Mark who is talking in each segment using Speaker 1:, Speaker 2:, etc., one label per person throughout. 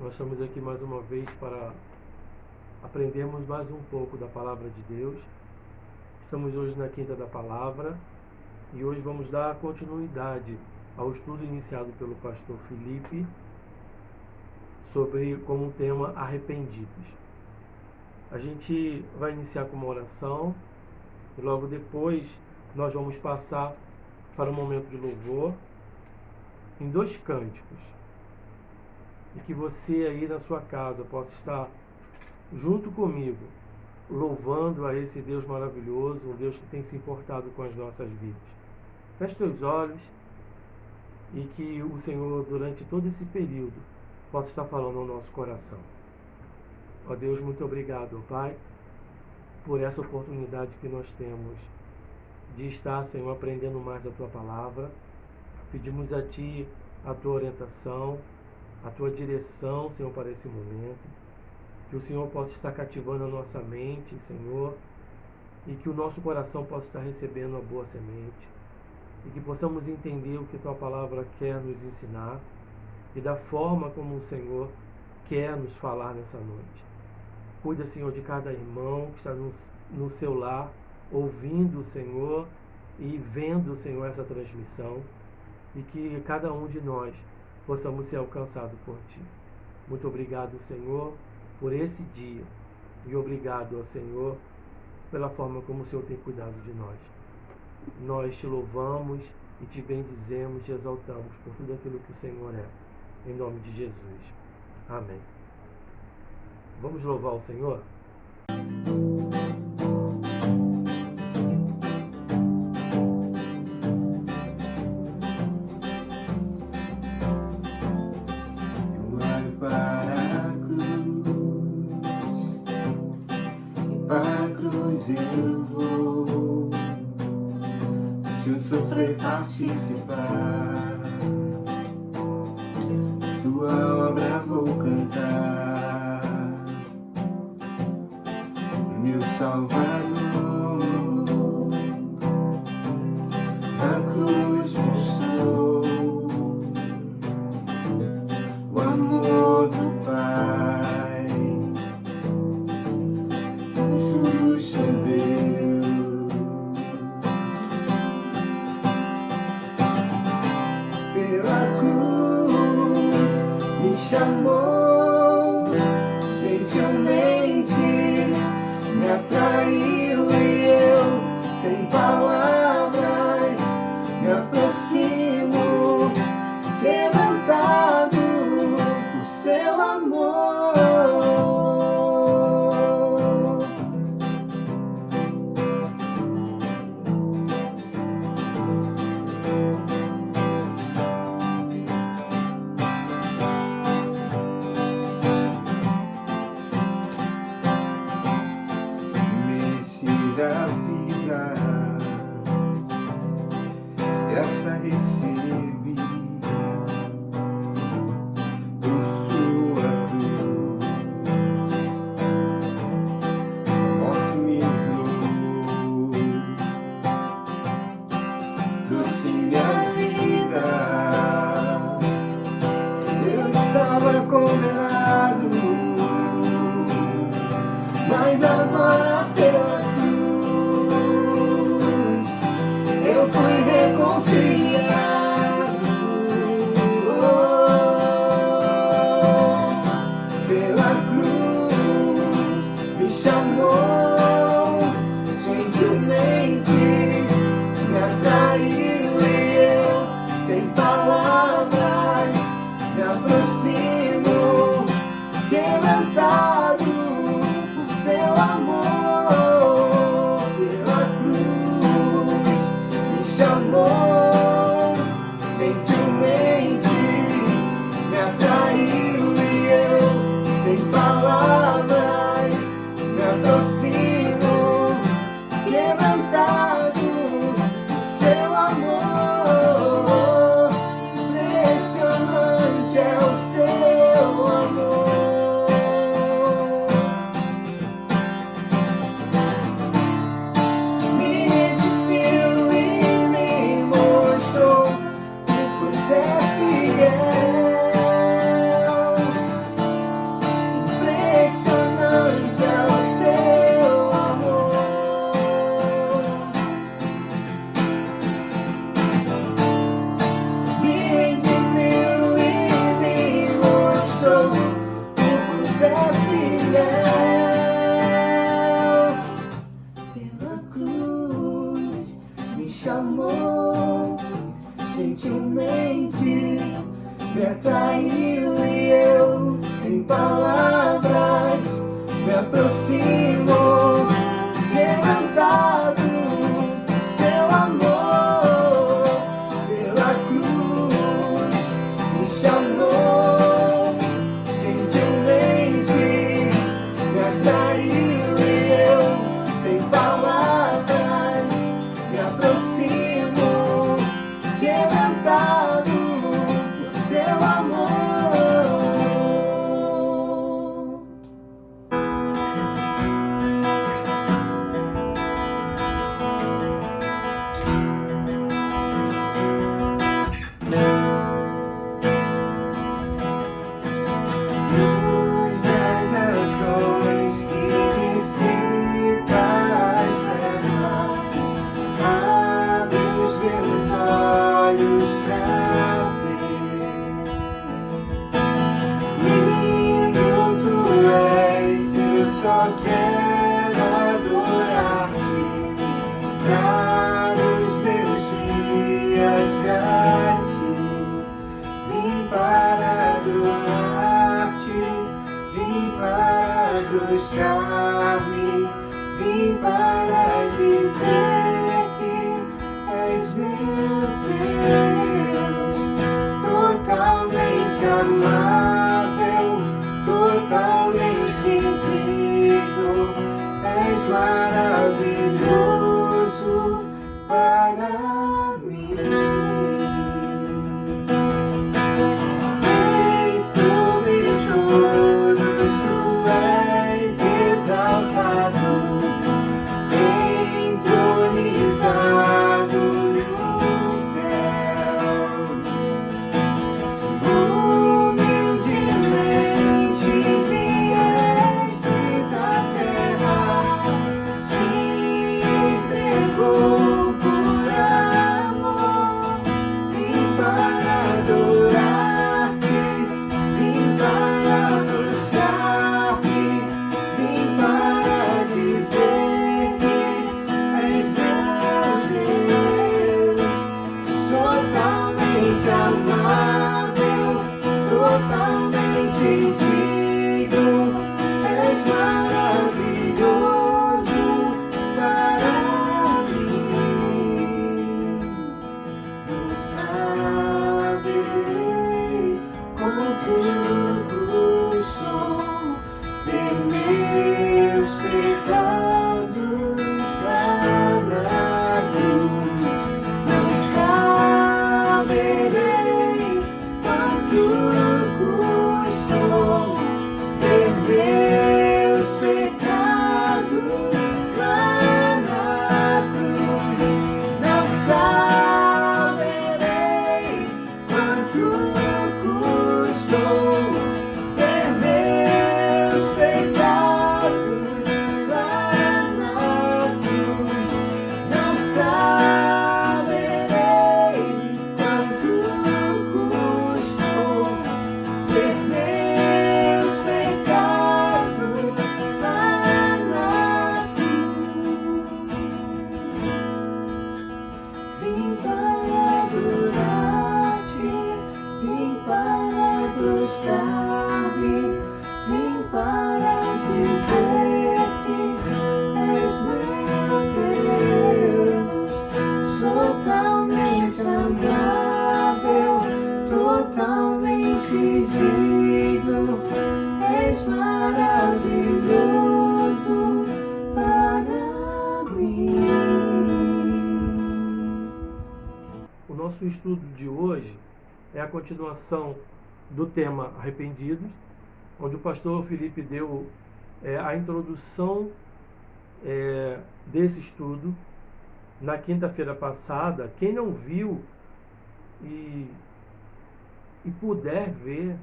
Speaker 1: Nós estamos aqui mais uma vez para aprendermos mais um pouco da Palavra de Deus. Estamos hoje na Quinta da Palavra e hoje vamos dar continuidade ao estudo iniciado pelo pastor Felipe sobre como tema arrependidos. A gente vai iniciar com uma oração e logo depois nós vamos passar para um momento de louvor em 2 cânticos. E que você aí na sua casa possa estar junto comigo, louvando a esse Deus maravilhoso, um Deus que tem se importado com as nossas vidas. Feche teus olhos e que o Senhor, durante todo esse período, possa estar falando ao nosso coração. Ó Deus, muito obrigado, ó Pai, por essa oportunidade que nós temos de estar, Senhor, aprendendo mais da Tua Palavra. Pedimos a Ti a Tua orientação, a Tua direção, Senhor, para esse momento. Que o Senhor possa estar cativando a nossa mente, Senhor, e que o nosso coração possa estar recebendo a boa semente, e que possamos entender o que Tua Palavra quer nos ensinar e da forma como o Senhor quer nos falar nessa noite. Cuida, Senhor, de cada irmão que está no seu lar, ouvindo o Senhor e vendo, Senhor, essa transmissão, e que cada um de nós possamos ser alcançados por Ti. Muito obrigado, Senhor, por esse dia, e obrigado ao Senhor pela forma como o Senhor tem cuidado de nós. Nós Te louvamos e Te bendizemos, Te exaltamos por tudo aquilo que o Senhor é, em nome de Jesus. Amém. Vamos louvar o Senhor?
Speaker 2: Eu vou, se eu sofrer participar, Sua obra vou cantar, meu Salvador, na cruz mostrou o amor do Pai. Chamou gentilmente, me atraiu e eu, sem palavras, me aproximo, quebrantado por Seu amor. Da vida, essa recebi por Sua cruz, morte me enviou, trouxe minha vida. Eu estava condenado, mas agora pela eu fui reconciliado. Pela cruz me chamou gentilmente, me atraiu e eu, sem palavras, me aproximo, quebrantado por Seu amor. Chamou gentilmente, me atraiu e eu, sem palavras, me aproximo, quebrantado por Seu amor. Impressionante é o Seu amor. aproximo, quebrantado do seu amor, pela cruz me chamou, gentilmente me atraiu e eu, sem palavras, me aproximo, quebrantado do seu amor. Luz das nações que dissipa as trevas, abre os meus olhos pra ver. Lindo tu és, eu só quero adorar-te, dar os meus dias pra ti. Vim para adorar-te, vim para bruxar-me, vim para dizer que és meu Deus, totalmente amável, totalmente digno, és maravilhoso para mim. Sobre todos tu és exaltado, entronizado no céu. Humildemente viestes à terra, se entregou por amor. Vim para adorar-te, vim para bruxar-me, vim para dizer que és meu Deus, totalmente amável, totalmente digno, és maravilhoso para mim. Não saberei quanto custou ver meus pecados lá na cruz. Não saberei quanto custou ver meus pecados lá na cruz. Não saberei quanto custou ver meus pecados lá na cruz. Não saberei quanto custou ver meus pecados lá na cruz. Vim para adorar-te, vim para bruxar-me, vim para dizer que és meu Deus, totalmente amável, totalmente digno, és maravilhoso para mim.
Speaker 1: O nosso estudo de hoje é a continuação do tema Arrependidos, onde o pastor Felipe deu a introdução desse estudo na quinta-feira passada. Quem não viu e puder ver,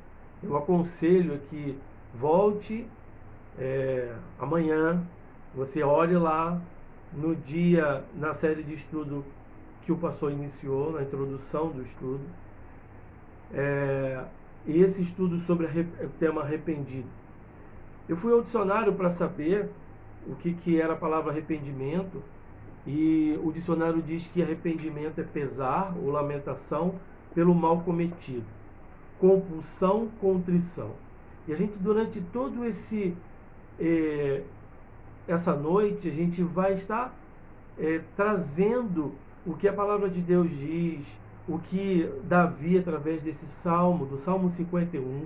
Speaker 1: eu aconselho que volte amanhã, você olhe lá no dia, na série de estudo que o pastor iniciou, na introdução do estudo, e esse estudo sobre o tema arrependido. Eu fui ao dicionário para saber o que era a palavra arrependimento, e o dicionário diz que arrependimento é pesar ou lamentação pelo mal cometido, compulsão, contrição. E a gente, durante todo esse essa noite a gente vai estar trazendo o que a palavra de Deus diz, o que Davi, através desse salmo, do Salmo 51,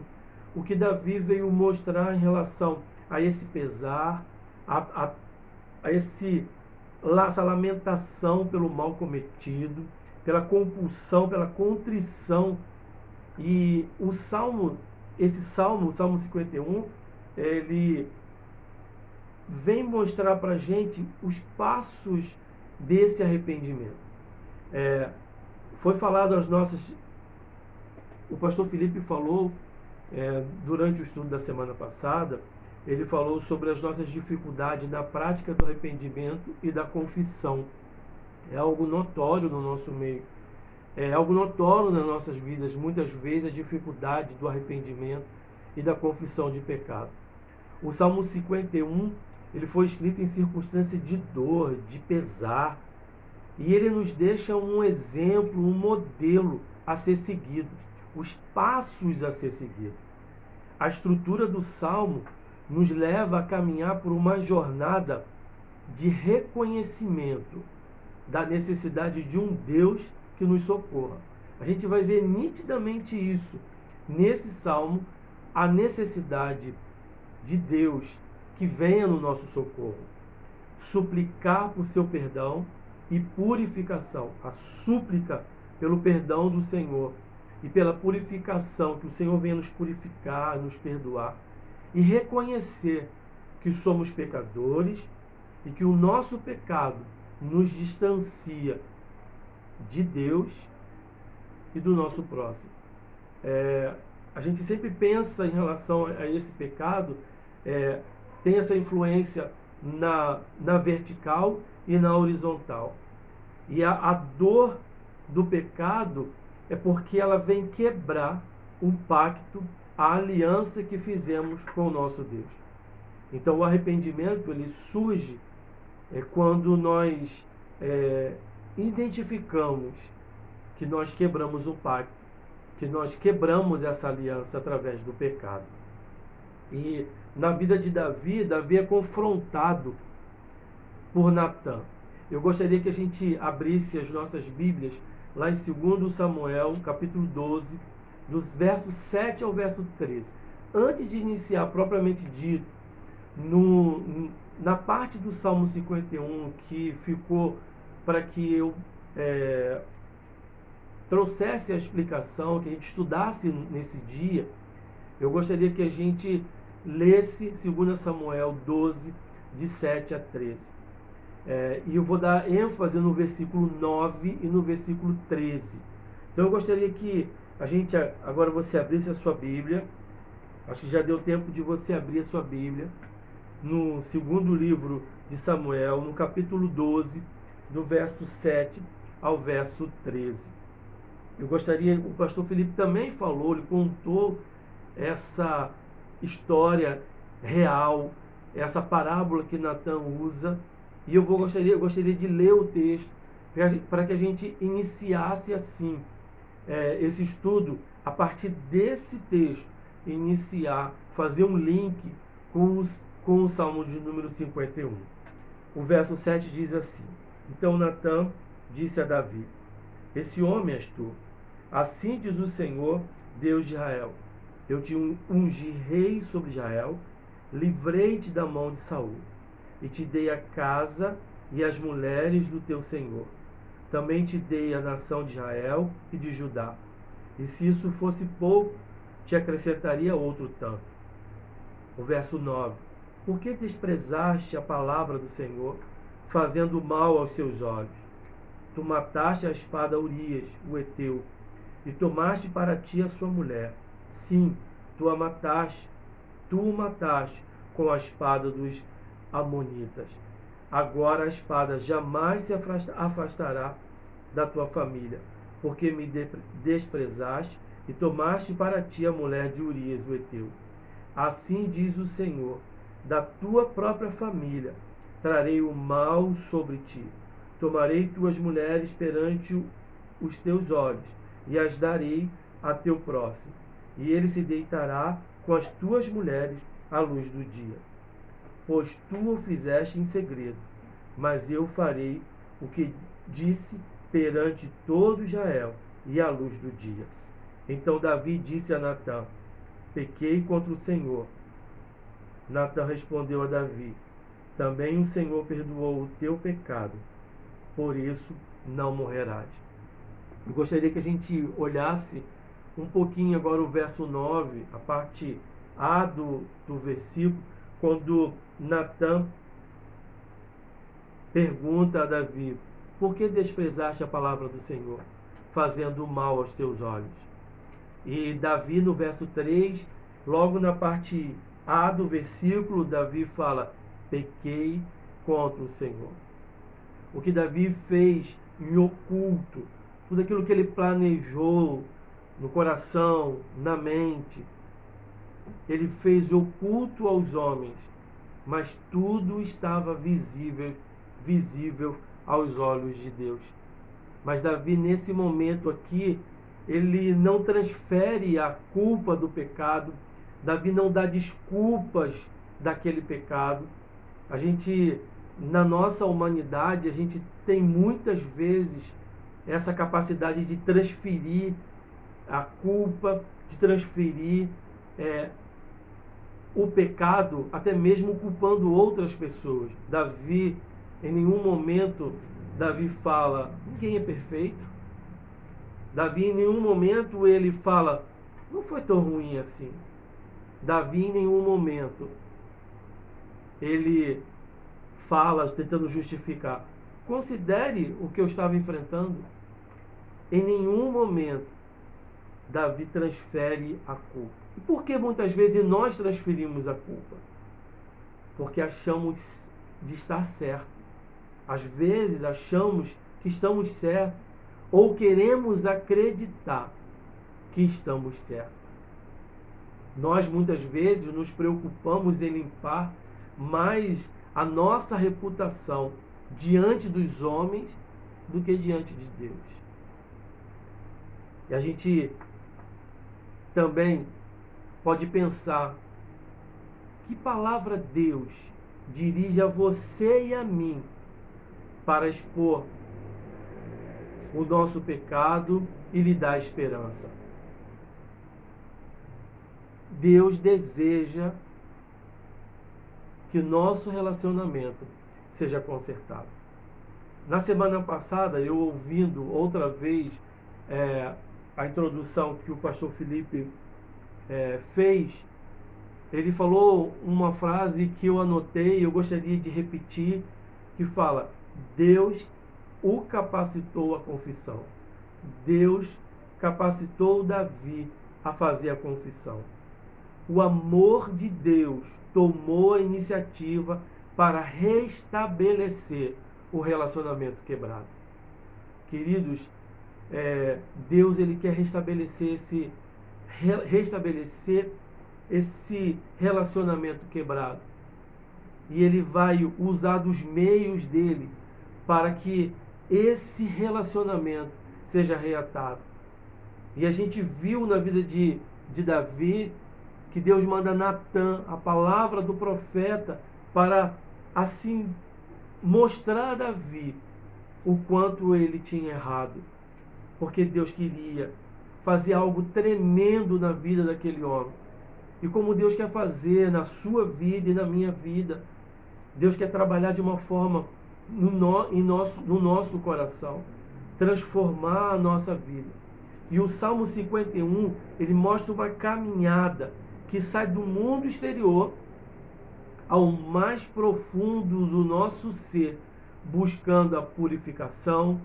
Speaker 1: o que Davi veio mostrar em relação a esse pesar, a essa lamentação pelo mal cometido, pela compulsão, pela contrição. E o salmo, o Salmo 51, ele vem mostrar para a gente os passos desse arrependimento. Foi falado o pastor Felipe falou durante o estudo da semana passada, ele falou sobre as nossas dificuldades na prática do arrependimento e da confissão. É algo notório no nosso meio, é algo notório nas nossas vidas, muitas vezes a dificuldade do arrependimento e da confissão de pecado. O Salmo 51, ele foi escrito em circunstância de dor, de pesar, e ele nos deixa um exemplo, um modelo a ser seguido, os passos a ser seguido. A estrutura do Salmo nos leva a caminhar por uma jornada de reconhecimento da necessidade de um Deus que nos socorra. A gente vai ver nitidamente isso nesse Salmo, a necessidade de Deus que venha no nosso socorro, suplicar por seu perdão e purificação, a súplica pelo perdão do Senhor e pela purificação, que o Senhor venha nos purificar, nos perdoar, e reconhecer que somos pecadores e que o nosso pecado nos distancia de Deus e do nosso próximo. A gente sempre pensa em relação a esse pecado, tem essa influência na vertical e na horizontal. E a dor do pecado é porque ela vem quebrar um pacto, a aliança que fizemos com o nosso Deus. Então o arrependimento ele surge quando nós identificamos que nós quebramos um pacto, que nós quebramos essa aliança através do pecado. E na vida de Davi, Davi é confrontado por Natã. Eu gostaria que a gente abrisse as nossas Bíblias lá em 2 Samuel, capítulo 12, dos versos 7 ao verso 13. Antes de iniciar propriamente dito, na parte do Salmo 51 que ficou para que eu trouxesse a explicação, que a gente estudasse nesse dia, eu gostaria que a gente lesse 2 Samuel 12, de 7 a 13. E eu vou dar ênfase no versículo 9 e no versículo 13. Então eu gostaria que a gente, agora você abrisse a sua Bíblia. Acho que já deu tempo de você abrir a sua Bíblia no segundo livro de Samuel, no capítulo 12, do verso 7 ao verso 13. Eu gostaria, o pastor Felipe também falou, ele contou essa história real, essa parábola que Natã usa, e eu gostaria de ler o texto para que a gente iniciasse assim esse estudo, a partir desse texto, fazer um link com o Salmo de número 51. O verso 7 diz assim: Então Natã disse a Davi: Esse homem és tu. Assim diz o Senhor, Deus de Israel: Eu te ungi rei sobre Israel, livrei-te da mão de Saul, e te dei a casa e as mulheres do teu Senhor. Também te dei a nação de Israel e de Judá. E se isso fosse pouco, te acrescentaria outro tanto. O verso 9: Por que desprezaste a palavra do Senhor, fazendo mal aos seus olhos? Tu mataste a espada Urias, o heteu, e tomaste para ti a sua mulher. Sim, tu o mataste com a espada dos amonitas. Agora a espada jamais se afastará da tua família, porque me desprezaste e tomaste para ti a mulher de Urias, o heteu. Assim diz o Senhor: da tua própria família trarei o mal sobre ti. Tomarei tuas mulheres perante os teus olhos e as darei a teu próximo, e ele se deitará com as tuas mulheres à luz do dia. pois tu o fizeste em segredo, mas eu farei o que disse perante todo Israel e à luz do dia. Então Davi disse a Natã: pequei contra o Senhor. Natã respondeu a Davi: também o Senhor perdoou o teu pecado, por isso não morrerás. Eu gostaria que a gente olhasse um pouquinho agora o verso 9, a parte A do versículo, quando Natã pergunta a Davi: por que desprezaste a palavra do Senhor, fazendo mal aos teus olhos? E Davi, no verso 3, logo na parte A do versículo, Davi fala: pequei contra o Senhor. O que Davi fez em oculto, tudo aquilo que ele planejou no coração, na mente, ele fez oculto aos homens, mas tudo estava visível aos olhos de Deus. Mas Davi, nesse momento aqui, ele não transfere a culpa do pecado, Davi não dá desculpas daquele pecado. A gente, na nossa humanidade, a gente tem muitas vezes essa capacidade de transferir a culpa, de transferir o pecado, até mesmo culpando outras pessoas. Davi, em nenhum momento, Davi fala: ninguém é perfeito. Davi, em nenhum momento, ele fala: não foi tão ruim assim. Davi, em nenhum momento, ele fala, tentando justificar: considere o que eu estava enfrentando. Em nenhum momento, Davi transfere a culpa. E por que muitas vezes nós transferimos a culpa? Porque achamos de estar certo. Às vezes achamos que estamos certos, ou queremos acreditar que estamos certos. Nós muitas vezes nos preocupamos em limpar mais a nossa reputação diante dos homens do que diante de Deus. E a gente também pode pensar: que palavra Deus dirige a você e a mim para expor o nosso pecado e lhe dar esperança? Deus deseja que o nosso relacionamento seja consertado. Na semana passada, eu ouvindo outra vez a introdução que o pastor Felipe fez, ele falou uma frase que eu anotei e eu gostaria de repetir, que fala: Deus o capacitou à confissão. Deus capacitou Davi a fazer a confissão. O amor de Deus tomou a iniciativa para restabelecer o relacionamento quebrado. Queridos, Deus ele quer restabelecer esse relacionamento quebrado. E ele vai usar dos meios dele para que esse relacionamento seja reatado. E a gente viu na vida de Davi que Deus manda Natã, a palavra do profeta, para assim mostrar a Davi o quanto ele tinha errado. Porque Deus queria fazer algo tremendo na vida daquele homem. E como Deus quer fazer na sua vida e na minha vida, Deus quer trabalhar de uma forma no nosso coração, transformar a nossa vida. E o Salmo 51, ele mostra uma caminhada que sai do mundo exterior ao mais profundo do nosso ser, buscando a purificação,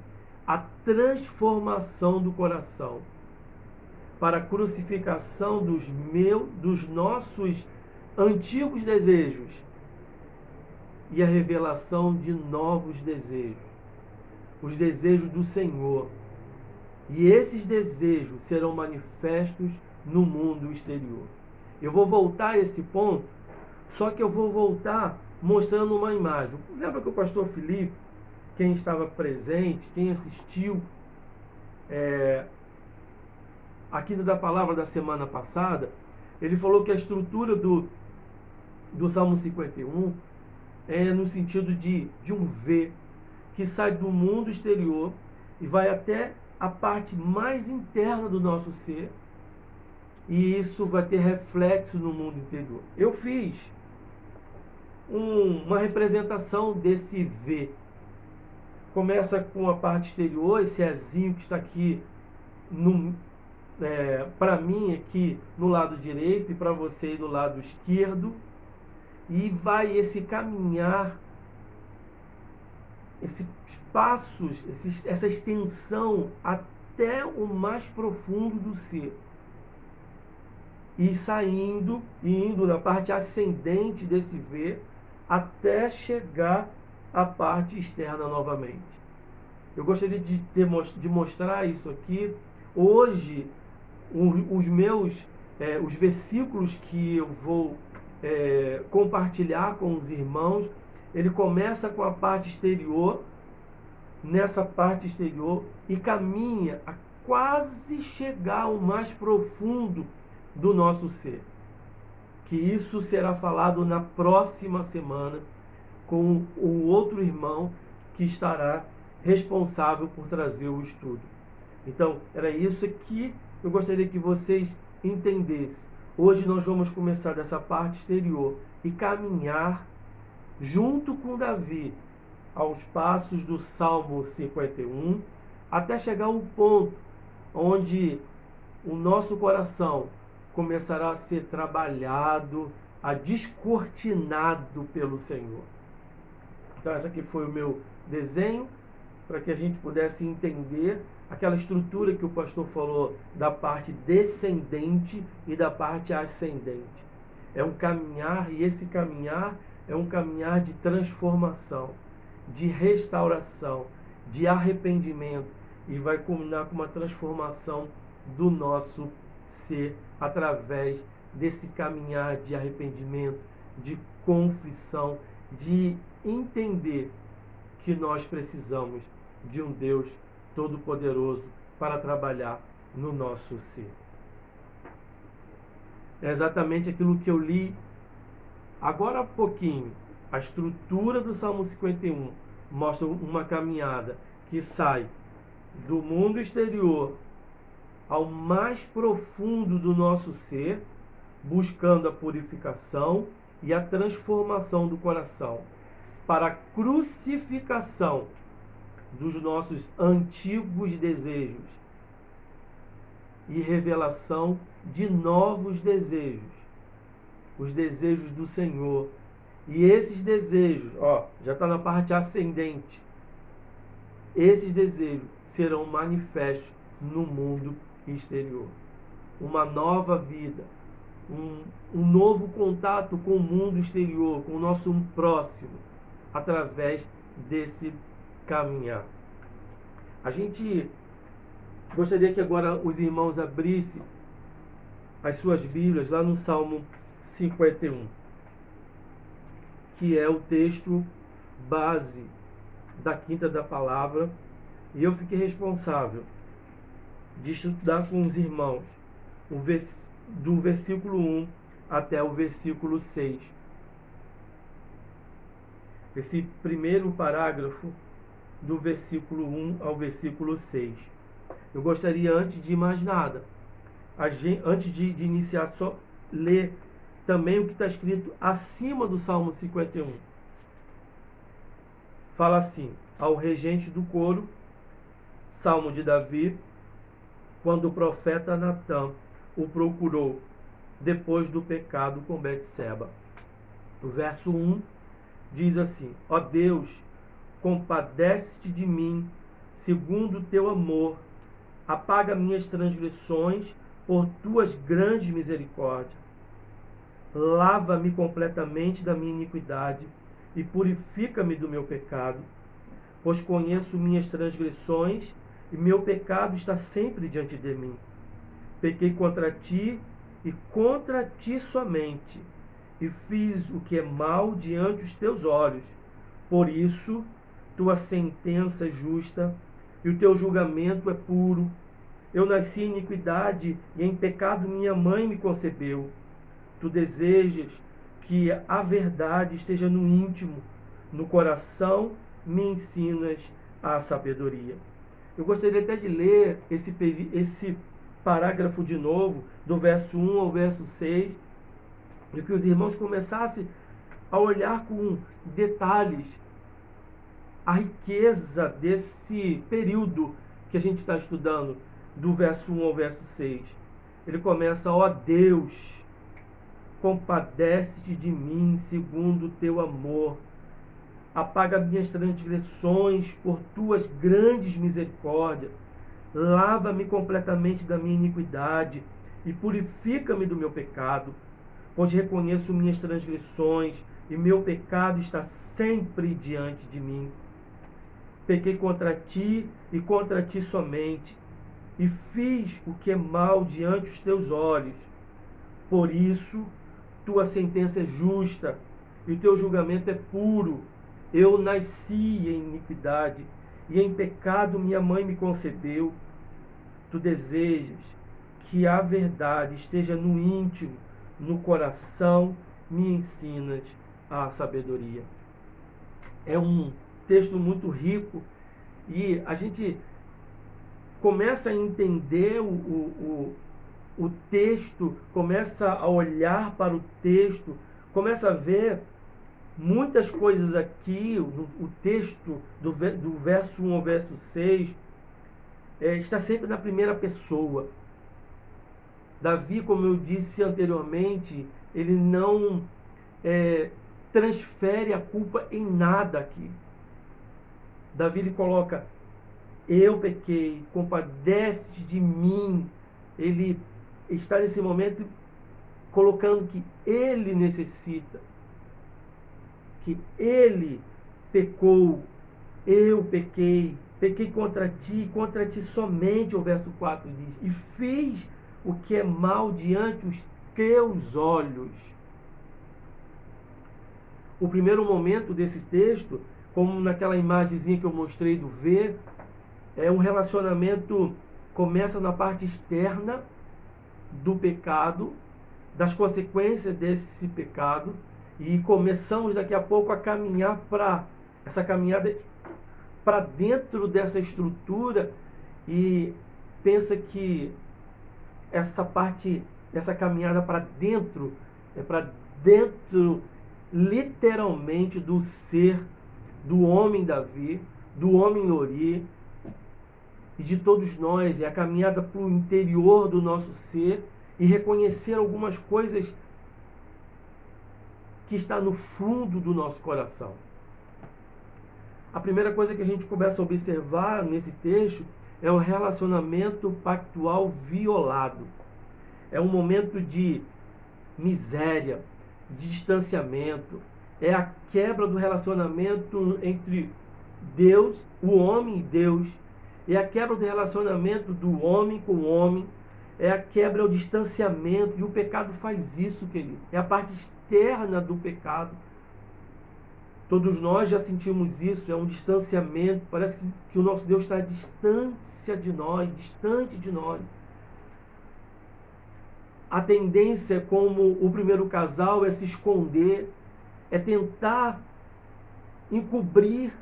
Speaker 1: a transformação do coração, para a crucificação dos nossos antigos desejos e a revelação de novos desejos, os desejos do Senhor. E esses desejos serão manifestos no mundo exterior. Eu vou voltar a esse ponto, só que eu vou voltar mostrando uma imagem. Lembra que o pastor Felipe, quem estava presente, quem assistiu aqui da palavra da semana passada, ele falou que a estrutura do Salmo 51 no sentido de um V, que sai do mundo exterior e vai até a parte mais interna do nosso ser, e isso vai ter reflexo no mundo interior. Eu fiz uma representação desse V. Começa com a parte exterior, esse Ezinho que está aqui para mim aqui no lado direito e para você no lado esquerdo, e vai esse caminhar, esses passos, essa extensão até o mais profundo do ser, e saindo e indo na parte ascendente desse V até chegar à parte externa novamente. Eu gostaria de mostrar isso aqui. Hoje, os versículos que eu vou compartilhar com os irmãos, ele começa com a parte exterior, nessa parte exterior, e caminha a quase chegar ao mais profundo do nosso ser. Que isso será falado na próxima semana com o outro irmão que estará responsável por trazer o estudo. Então, era isso que eu gostaria que vocês entendessem. Hoje nós vamos começar dessa parte exterior e caminhar junto com Davi aos passos do Salmo 51, até chegar ao ponto onde o nosso coração começará a ser trabalhado, descortinado pelo Senhor. Então, esse aqui foi o meu desenho, para que a gente pudesse entender aquela estrutura que o pastor falou da parte descendente e da parte ascendente. É um caminhar, e esse caminhar é um caminhar de transformação, de restauração, de arrependimento, e vai culminar com uma transformação do nosso ser através desse caminhar de arrependimento, de confissão, de entender que nós precisamos de um Deus Todo-Poderoso para trabalhar no nosso ser. É exatamente aquilo que eu li agora há pouquinho. A estrutura do Salmo 51 mostra uma caminhada que sai do mundo exterior ao mais profundo do nosso ser, buscando a purificação e a transformação do coração, para a crucificação dos nossos antigos desejos e revelação de novos desejos, os desejos do Senhor. E esses desejos, já está na parte ascendente, esses desejos serão manifestos no mundo exterior. Uma nova vida, um novo contato com o mundo exterior, com o nosso próximo, através desse caminhar. A gente gostaria que agora os irmãos abrissem as suas Bíblias lá no Salmo 51, que é o texto base da Quinta da Palavra, e eu fiquei responsável de estudar com os irmãos do versículo 1 até o versículo 6. Esse primeiro parágrafo do versículo 1 ao versículo 6. Eu gostaria, antes de mais nada, antes de iniciar, só ler também o que está escrito acima do Salmo 51. Fala assim: ao regente do coro, Salmo de Davi, quando o profeta Natã o procurou depois do pecado com Betseba. O verso 1 diz assim: ó Deus, compadece-te de mim, segundo o teu amor, apaga minhas transgressões por tuas grandes misericórdias. Lava-me completamente da minha iniquidade e purifica-me do meu pecado, pois conheço minhas transgressões e meu pecado está sempre diante de mim. Pequei contra ti e contra ti somente, e fiz o que é mal diante dos teus olhos. Por isso, tua sentença é justa e o teu julgamento é puro. Eu nasci em iniquidade e em pecado minha mãe me concebeu. Tu desejas que a verdade esteja no íntimo no coração me ensinas a sabedoria. Eu gostaria até de ler esse parágrafo de novo, do verso 1 ao verso 6, e que os irmãos começassem a olhar com detalhes a riqueza desse período que a gente está estudando, do verso 1 ao verso 6. Ele começa: ó Deus, compadece-te de mim segundo o teu amor. Apaga minhas transgressões por tuas grandes misericórdias. Lava-me completamente da minha iniquidade e purifica-me do meu pecado, pois reconheço minhas transgressões e meu pecado está sempre diante de mim. Pequei contra ti e contra ti somente, e fiz o que é mal diante dos teus olhos. Por isso, tua sentença é justa e o teu julgamento é puro. Eu nasci em iniquidade, e em pecado minha mãe me concebeu. Tu desejas que a verdade esteja no íntimo, no coração, me ensinas a sabedoria. É um texto muito rico, e a gente começa a entender o texto, começa a olhar para o texto, começa a ver muitas coisas aqui. O texto do verso 1 ao verso 6 está sempre na primeira pessoa. Davi, como eu disse anteriormente, ele não transfere a culpa em nada aqui. Davi, ele coloca: eu pequei, compadece de mim. Ele está nesse momento colocando que ele necessita, que ele pecou, eu pequei contra ti somente, o verso 4 diz, e fiz o que é mal diante os teus olhos. O primeiro momento desse texto, como naquela imagenzinha que eu mostrei do V, é um relacionamento, começa na parte externa do pecado, das consequências desse pecado, e começamos daqui a pouco a caminhar para essa caminhada para dentro dessa estrutura, e pensa que essa parte, essa caminhada para dentro, é para dentro literalmente do ser, do homem Davi, do homem Lori e de todos nós. É a caminhada para o interior do nosso ser e reconhecer algumas coisas que está no fundo do nosso coração. A primeira coisa que a gente começa a observar nesse texto é o relacionamento pactual violado. É um momento de miséria, de distanciamento. É a quebra do relacionamento entre Deus, o homem e Deus. É a quebra do relacionamento do homem com o homem. É a quebra, é o distanciamento. E o pecado faz isso, querido. É a parte externa do pecado. Todos nós já sentimos isso, é um distanciamento. Parece que o nosso Deus está à distância de nós, distante de nós. A tendência, como o primeiro casal, é se esconder, é tentar encobrir,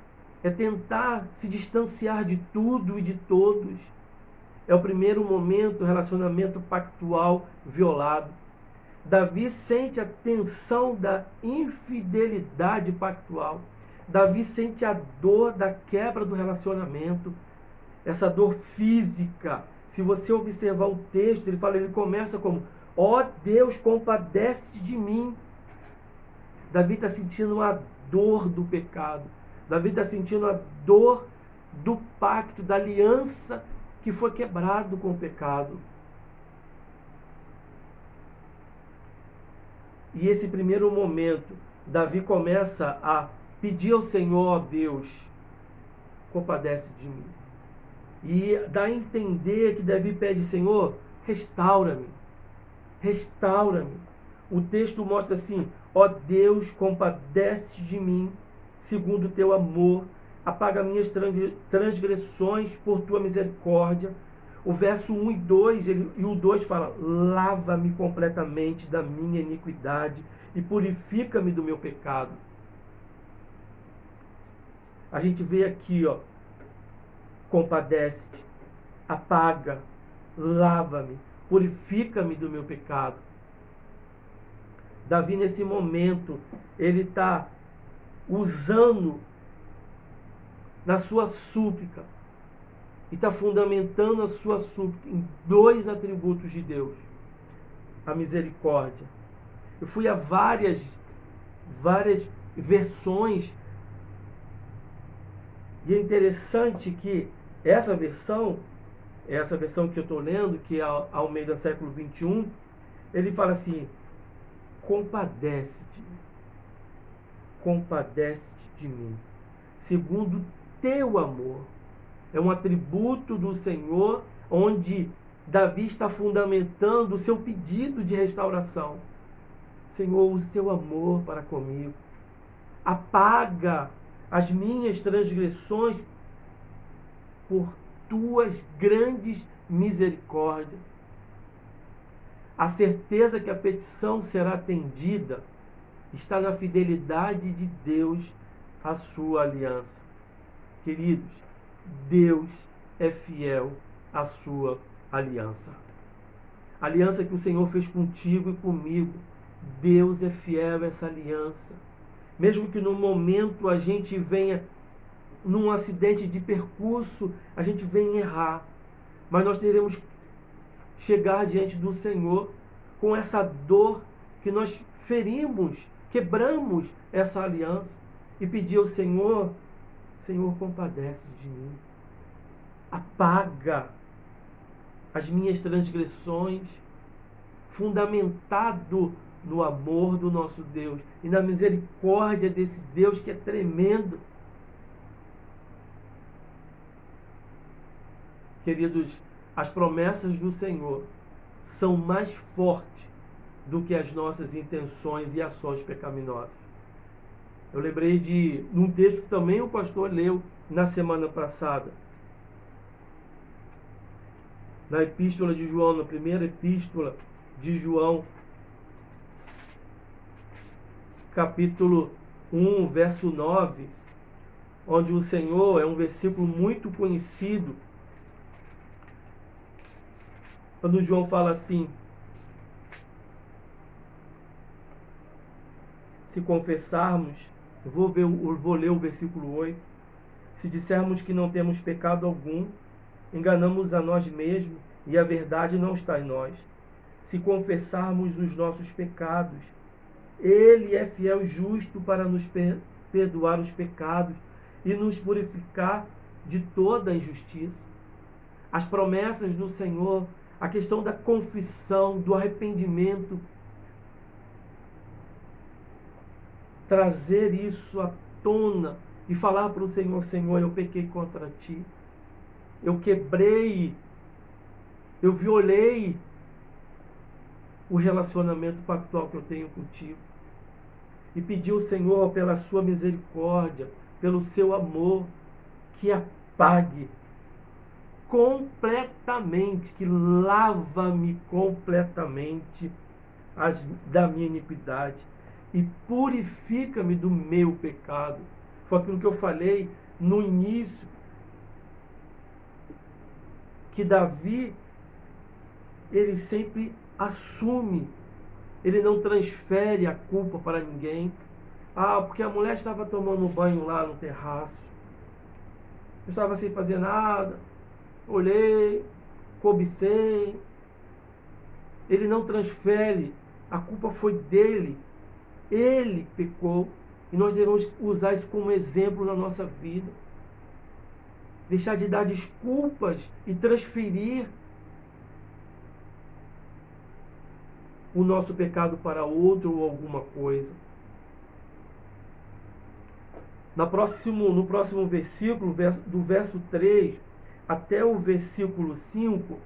Speaker 1: é tentar se distanciar de tudo e de todos. É o primeiro momento, o relacionamento pactual violado. Davi sente a tensão da infidelidade pactual. Davi sente a dor da quebra do relacionamento, essa dor física. Se você observar o texto, ele começa como: ó Deus, compadece de mim. Davi está sentindo a dor do pecado. Davi está sentindo a dor do pacto, da aliança que foi quebrado com o pecado. E esse primeiro momento, Davi começa a pedir ao Senhor: ó Deus, compadece de mim. E dá a entender que Davi pede: Senhor, restaura-me, restaura-me. O texto mostra assim: ó Deus, compadece de mim, segundo o teu amor, apaga minhas transgressões por tua misericórdia. O verso 1 e 2, e o 2 fala: lava-me completamente da minha iniquidade e purifica-me do meu pecado. A gente vê aqui, ó, compadece-te, apaga, lava-me, purifica-me do meu pecado. Davi, nesse momento, ele está usando na sua súplica e está fundamentando a sua súplica em dois atributos de Deus: a misericórdia. Eu fui a várias versões, e é interessante que essa versão que eu estou lendo, que é a Almeida século 21, ele fala assim: compadece-te de mim, segundo teu amor. É um atributo do Senhor, onde Davi está fundamentando o seu pedido de restauração. Senhor, use teu amor para comigo. Apaga as minhas transgressões por tuas grandes misericórdias. A certeza que a petição será atendida está na fidelidade de Deus à sua aliança. Queridos, Deus é fiel à sua aliança. A aliança que o Senhor fez contigo e comigo, Deus é fiel a essa aliança. Mesmo que no momento a gente venha, num acidente de percurso, a gente venha errar, mas nós teremos chegar diante do Senhor com essa dor que nós ferimos, quebramos essa aliança, e pedir ao Senhor: Senhor, compadece de mim, apaga as minhas transgressões, fundamentado no amor do nosso Deus e na misericórdia desse Deus que é tremendo. Queridos, as promessas do Senhor são mais fortes do que as nossas intenções e ações pecaminosas. Eu lembrei de um texto que também o pastor leu na semana passada, na epístola de João, na primeira epístola de João, capítulo 1, verso 9, onde o Senhor, é um versículo muito conhecido, quando João fala assim: se confessarmos, vou ler o versículo 8, se dissermos que não temos pecado algum, enganamos a nós mesmos e a verdade não está em nós. Se confessarmos os nossos pecados, Ele é fiel e justo para nos perdoar os pecados e nos purificar de toda injustiça. As promessas do Senhor, a questão da confissão, do arrependimento, trazer isso à tona e falar para o Senhor: Senhor, eu pequei contra ti, eu quebrei, eu violei o relacionamento pactual que eu tenho contigo, e pedir ao Senhor, pela sua misericórdia, pelo seu amor, que apague completamente, que lava-me completamente da minha iniquidade e purifica-me do meu pecado. Foi aquilo que eu falei no início, que Davi, ele sempre assume, ele não transfere a culpa para ninguém. Porque a mulher estava tomando banho lá no terraço, eu estava sem fazer nada, olhei, cobicei. Ele não transfere, a culpa foi dele, ele pecou, e nós devemos usar isso como exemplo na nossa vida. Deixar de dar desculpas e transferir o nosso pecado para outro ou alguma coisa. No próximo versículo, do verso 3 até o versículo 5,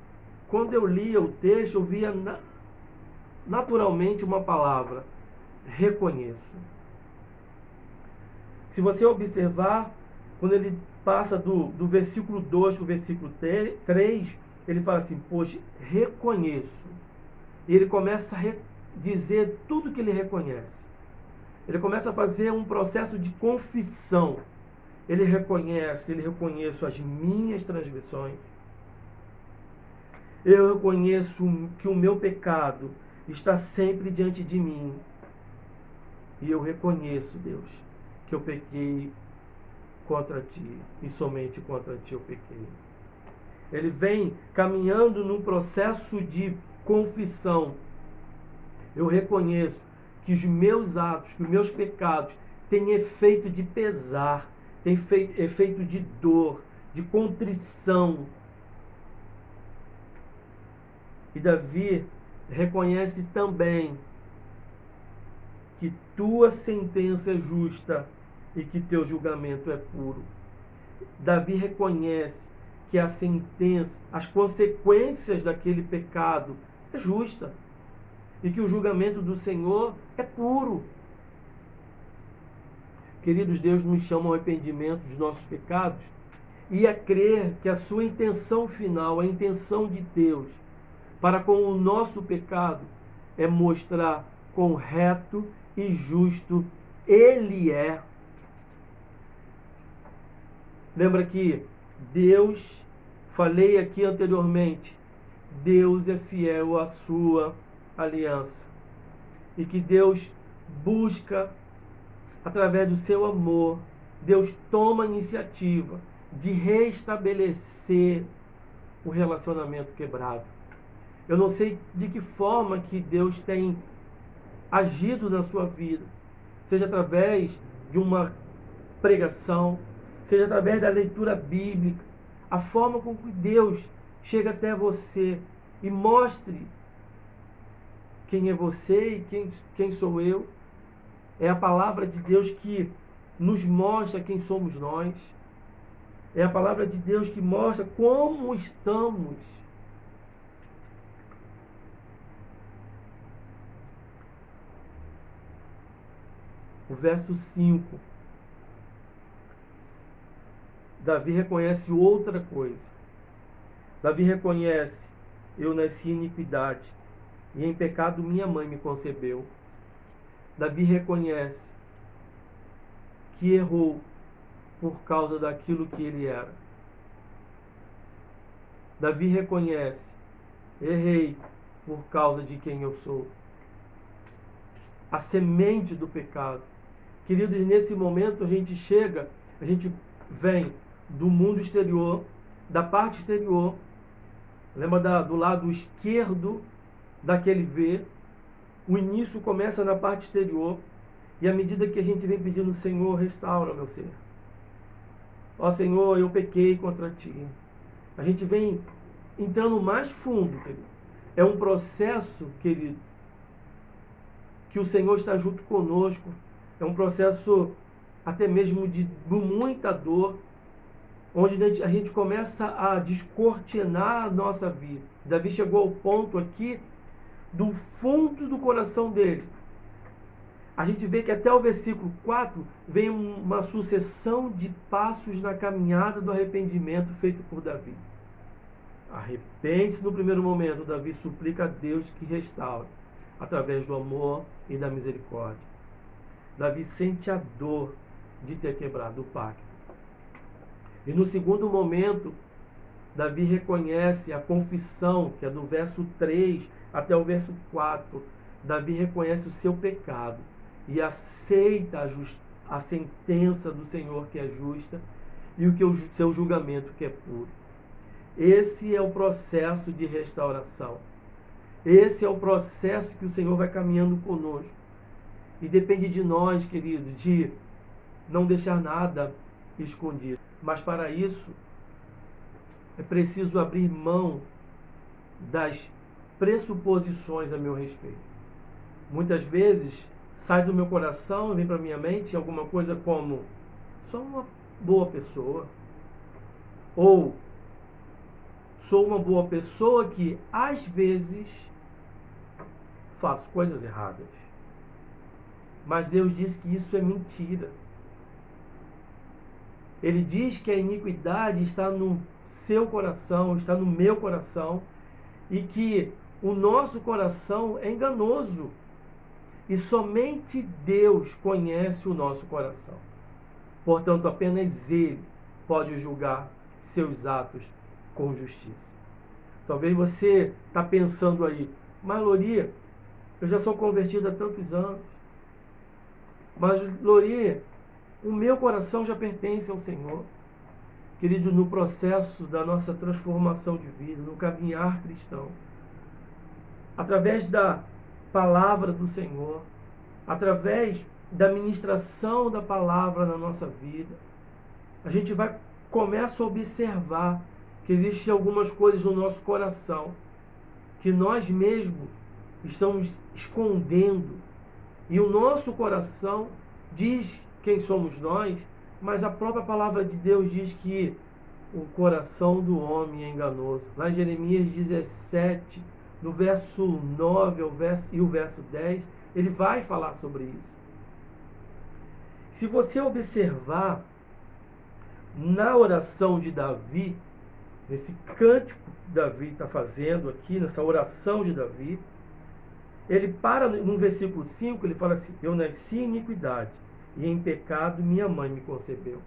Speaker 1: quando eu lia o texto, eu via naturalmente uma palavra: reconheço. Se você observar, quando ele passa do versículo 2 para o versículo 3, ele fala assim: pois reconheço. E ele começa a dizer tudo que ele reconhece. Ele começa a fazer um processo de confissão. ele reconheço as minhas transgressões. Eu reconheço que o meu pecado está sempre diante de mim. E eu reconheço, Deus, que eu pequei contra ti, e somente contra ti eu pequei. Ele vem caminhando num processo de confissão. Eu reconheço que os meus atos, que os meus pecados têm efeito de pesar, têm efeito de dor, de contrição. E Davi reconhece também que tua sentença é justa e que teu julgamento é puro. Davi reconhece que a sentença, as consequências daquele pecado é justa e que o julgamento do Senhor é puro. Queridos, Deus nos chama ao arrependimento dos nossos pecados e a crer que a sua intenção final, a intenção de Deus para com o nosso pecado é mostrar quão reto e justo Ele é. Lembra que Deus, falei aqui anteriormente, Deus é fiel à sua aliança. E que Deus busca, através do seu amor, Deus toma a iniciativa de restabelecer o relacionamento quebrado. Eu não sei de que forma que Deus tem agido na sua vida, seja através de uma pregação, seja através da leitura bíblica, a forma com que Deus chega até você e mostre quem é você e quem sou eu. É a palavra de Deus que nos mostra quem somos nós. É a palavra de Deus que mostra como estamos. O verso 5. Davi reconhece outra coisa. Davi reconhece: eu nasci em iniquidade, e em pecado minha mãe me concebeu. Davi reconhece que errou por causa daquilo que ele era. Davi reconhece: errei por causa de quem eu sou. A semente do pecado. Queridos, nesse momento a gente vem do mundo exterior, da parte exterior. Lembra do lado esquerdo daquele V? O início começa na parte exterior. E à medida que a gente vem pedindo: Senhor, restaura meu ser. Ó Senhor, eu pequei contra ti. A gente vem entrando mais fundo, querido. É um processo, querido, que o Senhor está junto conosco. É um processo até mesmo de muita dor, onde a gente começa a descortinar a nossa vida. Davi chegou ao ponto aqui, do fundo do coração dele. A gente vê que até o versículo 4 vem uma sucessão de passos na caminhada do arrependimento feito por Davi. Arrepende-se no primeiro momento. Davi suplica a Deus que restaure, através do amor e da misericórdia. Davi sente a dor de ter quebrado o pacto. E no segundo momento, Davi reconhece a confissão, que é do verso 3 até o verso 4. Davi reconhece o seu pecado e aceita a sentença do Senhor, que é justa, e o seu julgamento, que é puro. Esse é o processo de restauração. Esse é o processo que o Senhor vai caminhando conosco. E depende de nós, querido, de não deixar nada escondido. Mas para isso, é preciso abrir mão das pressuposições a meu respeito. Muitas vezes, sai do meu coração e vem para a minha mente alguma coisa como: sou uma boa pessoa. Ou sou uma boa pessoa que, às vezes, faço coisas erradas. Mas Deus diz que isso é mentira. Ele diz que a iniquidade está no seu coração, está no meu coração, e que o nosso coração é enganoso. E somente Deus conhece o nosso coração. Portanto, apenas Ele pode julgar seus atos com justiça. Talvez você está pensando aí, mas Lori, eu já sou convertido há tantos anos. Mas Lori, o meu coração já pertence ao Senhor. Querido, no processo da nossa transformação de vida, no caminhar cristão, através da palavra do Senhor, através da ministração da palavra na nossa vida, a gente começa a observar que existem algumas coisas no nosso coração que nós mesmos estamos escondendo. E o nosso coração diz quem somos nós, mas a própria palavra de Deus diz que o coração do homem é enganoso. Lá em Jeremias 17, no verso 9 e o verso 10, ele vai falar sobre isso. Se você observar na oração de Davi, nesse cântico que Davi está fazendo aqui, nessa oração de Davi, ele para no versículo 5, ele fala assim: eu nasci em iniquidade, e em pecado minha mãe me concebeu.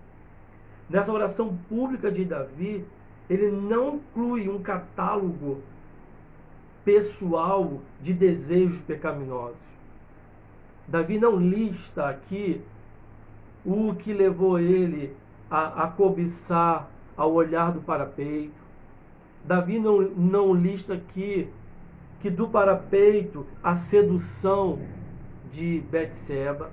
Speaker 1: Nessa oração pública de Davi, ele não inclui um catálogo pessoal de desejos pecaminosos. Davi não lista aqui o que levou ele a cobiçar ao olhar do parapeito. Davi não lista aqui que do parapeito a sedução de Betseba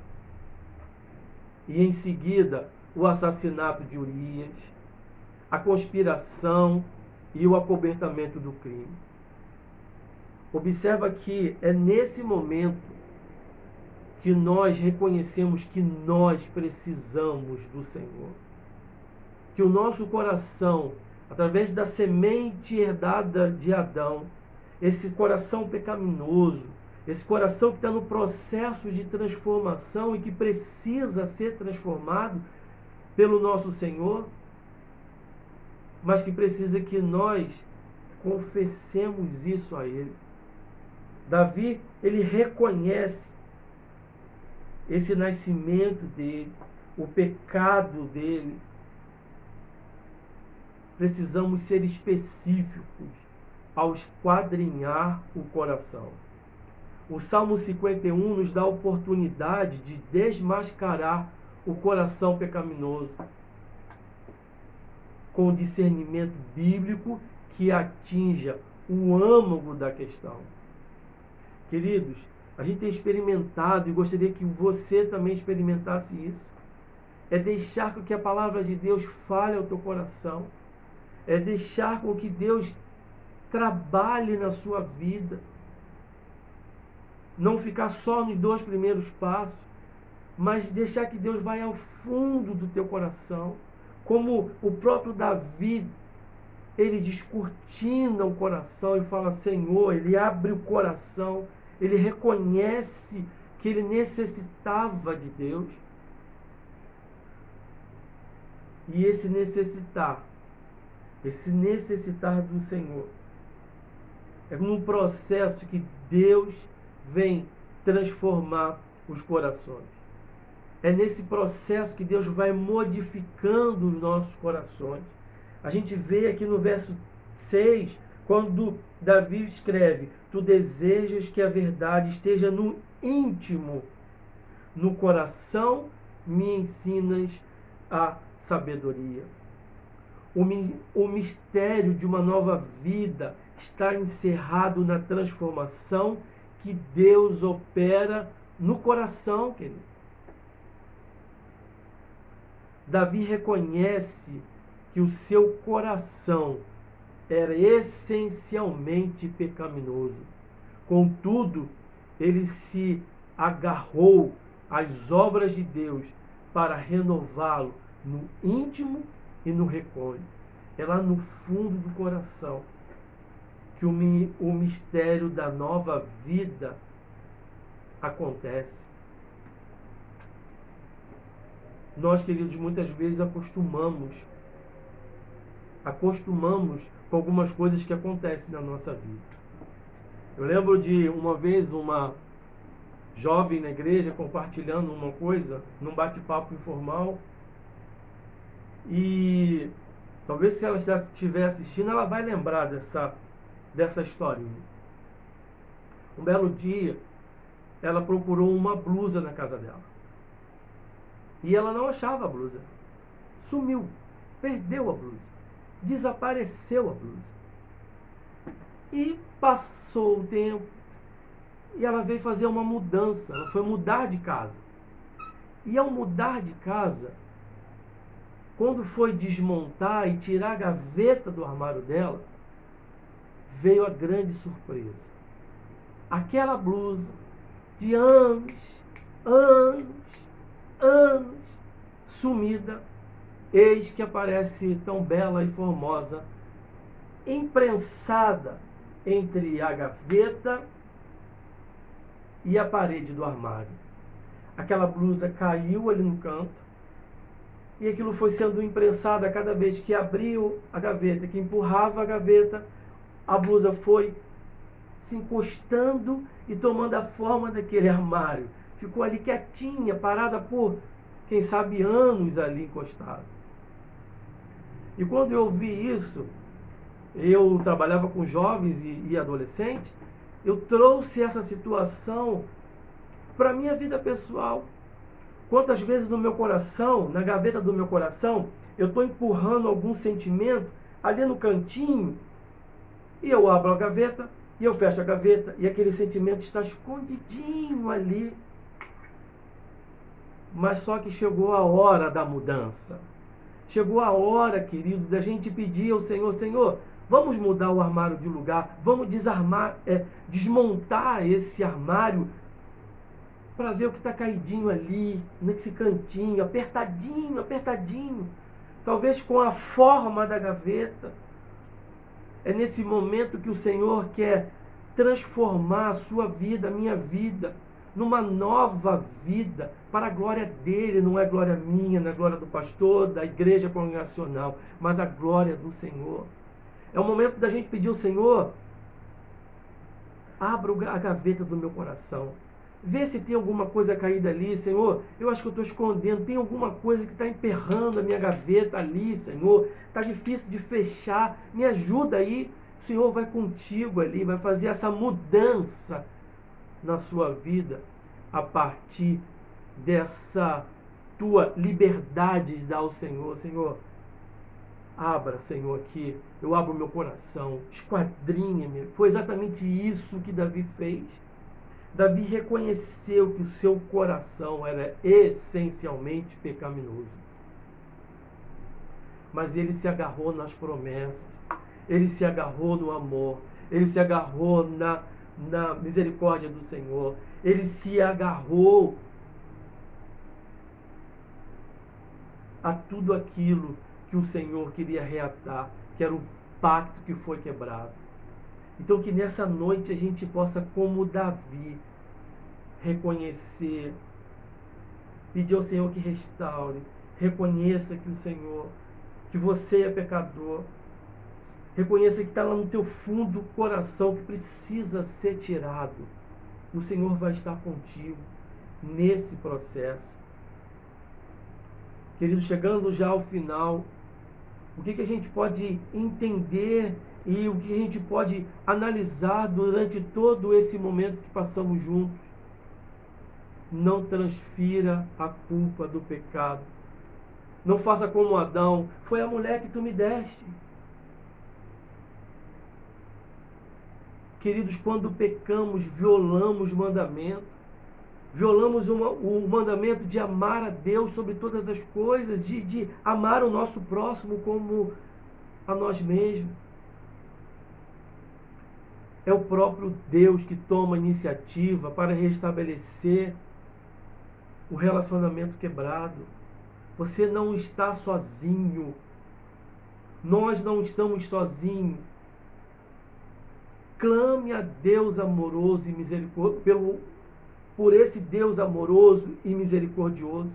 Speaker 1: e em seguida o assassinato de Urias, a conspiração e o acobertamento do crime. Observa que é nesse momento que nós reconhecemos que nós precisamos do Senhor. Que o nosso coração, através da semente herdada de Adão, esse coração pecaminoso, esse coração que está no processo de transformação e que precisa ser transformado pelo nosso Senhor, mas que precisa que nós confessemos isso a Ele. Davi, ele reconhece esse nascimento dele, o pecado dele. Precisamos ser específicos ao esquadrinhar o coração. O Salmo 51 nos dá a oportunidade de desmascarar o coração pecaminoso com discernimento bíblico que atinja o âmago da questão. Queridos, a gente tem experimentado e gostaria que você também experimentasse isso. É deixar com que a palavra de Deus fale ao teu coração. É deixar com que Deus trabalhe na sua vida. Não ficar só nos 2 primeiros passos, mas deixar que Deus vá ao fundo do teu coração. Como o próprio Davi, ele descortina o coração e fala: Senhor, ele abre o coração, ele reconhece que ele necessitava de Deus. E esse necessitar do Senhor, é um processo que Deus vem transformar os corações. É nesse processo que Deus vai modificando os nossos corações. A gente vê aqui no verso 6, quando Davi escreve: tu desejas que a verdade esteja no íntimo, no coração me ensinas a sabedoria. O mistério de uma nova vida está encerrado na transformação que Deus opera no coração, querido. Davi reconhece que o seu coração era essencialmente pecaminoso. Contudo, ele se agarrou às obras de Deus para renová-lo no íntimo e no recôndito. É lá no fundo do coração que o mistério da nova vida acontece. Nós, queridos, muitas vezes acostumamos com algumas coisas que acontecem na nossa vida. Eu lembro de uma vez uma jovem na igreja compartilhando uma coisa num bate-papo informal, E talvez se ela estiver assistindo, ela vai lembrar dessa historinha. Um belo dia, ela procurou uma blusa na casa dela. E ela não achava a blusa. Sumiu. Perdeu a blusa. Desapareceu a blusa. E passou o tempo. E ela veio fazer uma mudança. Ela foi mudar de casa. E ao mudar de casa, quando foi desmontar e tirar a gaveta do armário dela, veio a grande surpresa. Aquela blusa de anos, sumida, eis que aparece tão bela e formosa, imprensada entre a gaveta e a parede do armário. Aquela blusa caiu ali no canto, e aquilo foi sendo imprensado a cada vez que abriu a gaveta, que empurrava a gaveta, a blusa foi se encostando e tomando a forma daquele armário. Ficou ali quietinha, parada por, quem sabe, anos ali encostada. E quando eu vi isso, eu trabalhava com jovens e adolescentes, eu trouxe essa situação para a minha vida pessoal. Quantas vezes no meu coração, na gaveta do meu coração, eu estou empurrando algum sentimento ali no cantinho, e eu abro a gaveta, e eu fecho a gaveta, e aquele sentimento está escondidinho ali. Mas só que chegou a hora da mudança. Chegou a hora, querido, da gente pedir ao Senhor: Senhor, vamos mudar o armário de lugar, vamos desmontar esse armário, para ver o que está caidinho ali, nesse cantinho, apertadinho, apertadinho. Talvez com a forma da gaveta. É nesse momento que o Senhor quer transformar a sua vida, a minha vida, numa nova vida, para a glória dele. Não é glória minha, não é glória do pastor, da igreja congregacional, mas a glória do Senhor. É o momento da gente pedir ao Senhor: abra a gaveta do meu coração. Vê se tem alguma coisa caída ali, Senhor. Eu acho que eu estou escondendo. Tem alguma coisa que está emperrando a minha gaveta ali, Senhor. Está difícil de fechar. Me ajuda aí. O Senhor vai contigo ali, vai fazer essa mudança na sua vida a partir dessa tua liberdade de dar ao Senhor. Senhor, abra, Senhor, aqui. Eu abro meu coração. Esquadrinha-me. Foi exatamente isso que Davi fez. Davi reconheceu que o seu coração era essencialmente pecaminoso. Mas ele se agarrou nas promessas, ele se agarrou no amor, ele se agarrou na misericórdia do Senhor, ele se agarrou a tudo aquilo que o Senhor queria reatar, que era o pacto que foi quebrado. Então que nessa noite a gente possa, como Davi, reconhecer, pedir ao Senhor que restaure, reconheça que o Senhor, que você é pecador, reconheça que está lá no teu fundo do coração, que precisa ser tirado. O Senhor vai estar contigo nesse processo. Querido, chegando já ao final, o que a gente pode entender e o que a gente pode analisar durante todo esse momento que passamos juntos? Não transfira a culpa do pecado. Não faça como Adão: foi a mulher que tu me deste. Queridos, quando pecamos, violamos o mandamento. Violamos o mandamento de amar a Deus sobre todas as coisas, de amar o nosso próximo como a nós mesmos. É o próprio Deus que toma a iniciativa para restabelecer o relacionamento quebrado. Você não está sozinho. Nós não estamos sozinhos. Clame a Deus amoroso e misericordioso, por esse Deus amoroso e misericordioso.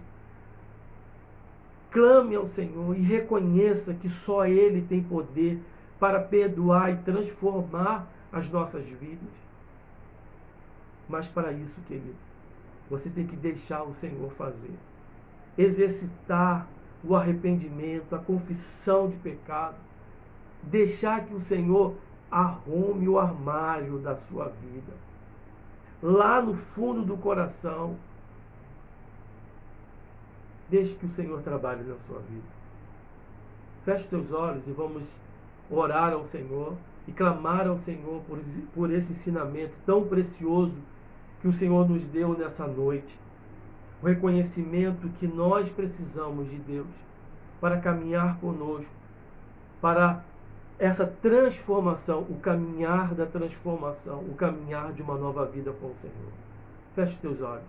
Speaker 1: Clame ao Senhor e reconheça que só Ele tem poder para perdoar e transformar as nossas vidas. Mas para isso, querido, você tem que deixar o Senhor fazer. Exercitar o arrependimento, a confissão de pecado. Deixar que o Senhor arrume o armário da sua vida. Lá no fundo do coração. Deixe que o Senhor trabalhe na sua vida. Feche teus olhos e vamos orar ao Senhor e clamar ao Senhor por esse ensinamento tão precioso que o Senhor nos deu nessa noite. O reconhecimento que nós precisamos de Deus para caminhar conosco, para essa transformação, o caminhar da transformação, o caminhar de uma nova vida com o Senhor. Feche teus olhos.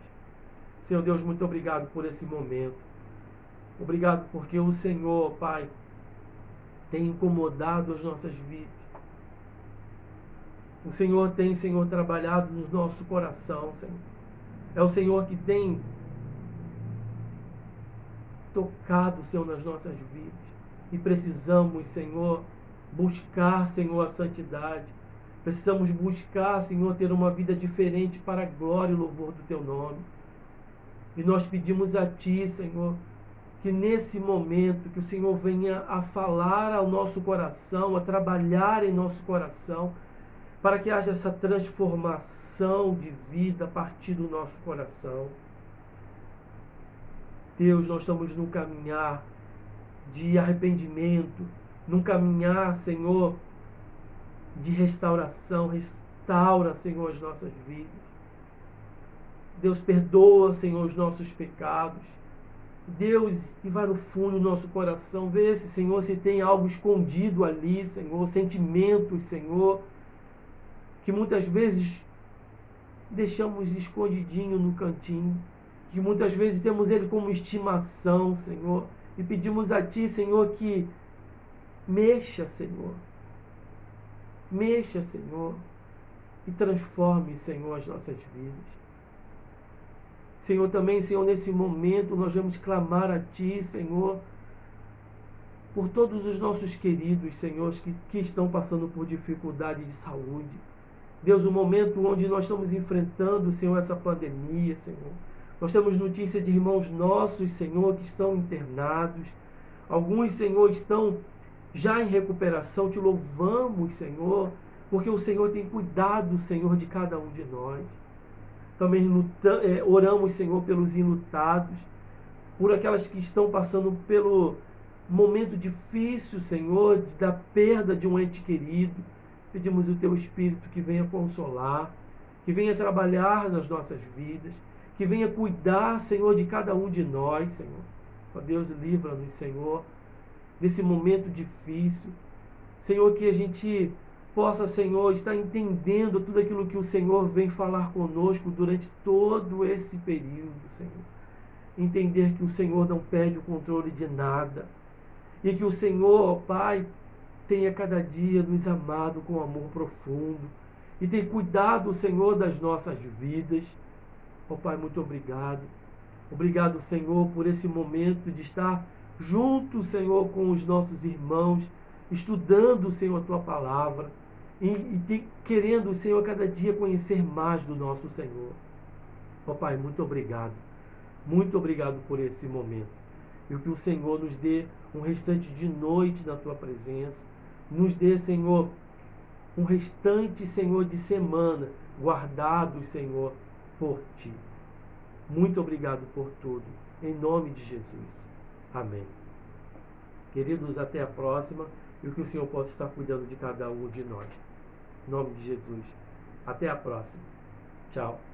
Speaker 1: Senhor Deus, muito obrigado por esse momento. Obrigado porque o Senhor, Pai, tem incomodado as nossas vidas. O Senhor tem, Senhor, trabalhado no nosso coração, Senhor. É o Senhor que tem tocado, Senhor, nas nossas vidas. E precisamos, Senhor, buscar, Senhor, a santidade. Precisamos buscar, Senhor, ter uma vida diferente para a glória e louvor do Teu nome. E nós pedimos a Ti, Senhor, que nesse momento, que o Senhor venha a falar ao nosso coração, a trabalhar em nosso coração, para que haja essa transformação de vida a partir do nosso coração. Deus, nós estamos num caminhar de arrependimento, num caminhar, Senhor, de restauração. Restaura, Senhor, as nossas vidas. Deus, perdoa, Senhor, os nossos pecados. Deus, e vai no fundo do nosso coração, vê se, Senhor, se tem algo escondido ali, Senhor, sentimentos, Senhor, que muitas vezes deixamos escondidinho no cantinho, que muitas vezes temos ele como estimação, Senhor, e pedimos a Ti, Senhor, que mexa, Senhor, e transforme, Senhor, as nossas vidas. Senhor, também, Senhor, nesse momento nós vamos clamar a Ti, Senhor, por todos os nossos queridos, Senhor, que estão passando por dificuldade de saúde. Deus, o momento onde nós estamos enfrentando, Senhor, essa pandemia, Senhor. Nós temos notícia de irmãos nossos, Senhor, que estão internados. Alguns, Senhor, estão já em recuperação. Te louvamos, Senhor, porque o Senhor tem cuidado, Senhor, de cada um de nós. Também oramos, Senhor, pelos enlutados, por aquelas que estão passando pelo momento difícil, Senhor, da perda de um ente querido. Pedimos o Teu Espírito que venha consolar, que venha trabalhar nas nossas vidas, que venha cuidar, Senhor, de cada um de nós, Senhor. Ó Deus, livra-nos, Senhor, desse momento difícil. Senhor, que a gente possa, Senhor, estar entendendo tudo aquilo que o Senhor vem falar conosco durante todo esse período, Senhor. Entender que o Senhor não perde o controle de nada. E que o Senhor, ó Pai, tenha cada dia nos amado com amor profundo. E tem cuidado, Senhor, das nossas vidas. Ó Pai, muito obrigado. Obrigado, Senhor, por esse momento de estar junto, Senhor, com os nossos irmãos, estudando, Senhor, a Tua palavra. E querendo, Senhor, cada dia conhecer mais do nosso Senhor. Ó Pai, muito obrigado. Muito obrigado por esse momento. E que o Senhor nos dê um restante de noite na Tua presença. Nos dê, Senhor, um restante, Senhor, de semana guardados, Senhor, por Ti. Muito obrigado por tudo. Em nome de Jesus. Amém. Queridos, até a próxima. E que o Senhor possa estar cuidando de cada um de nós. Em nome de Jesus. Até a próxima. Tchau.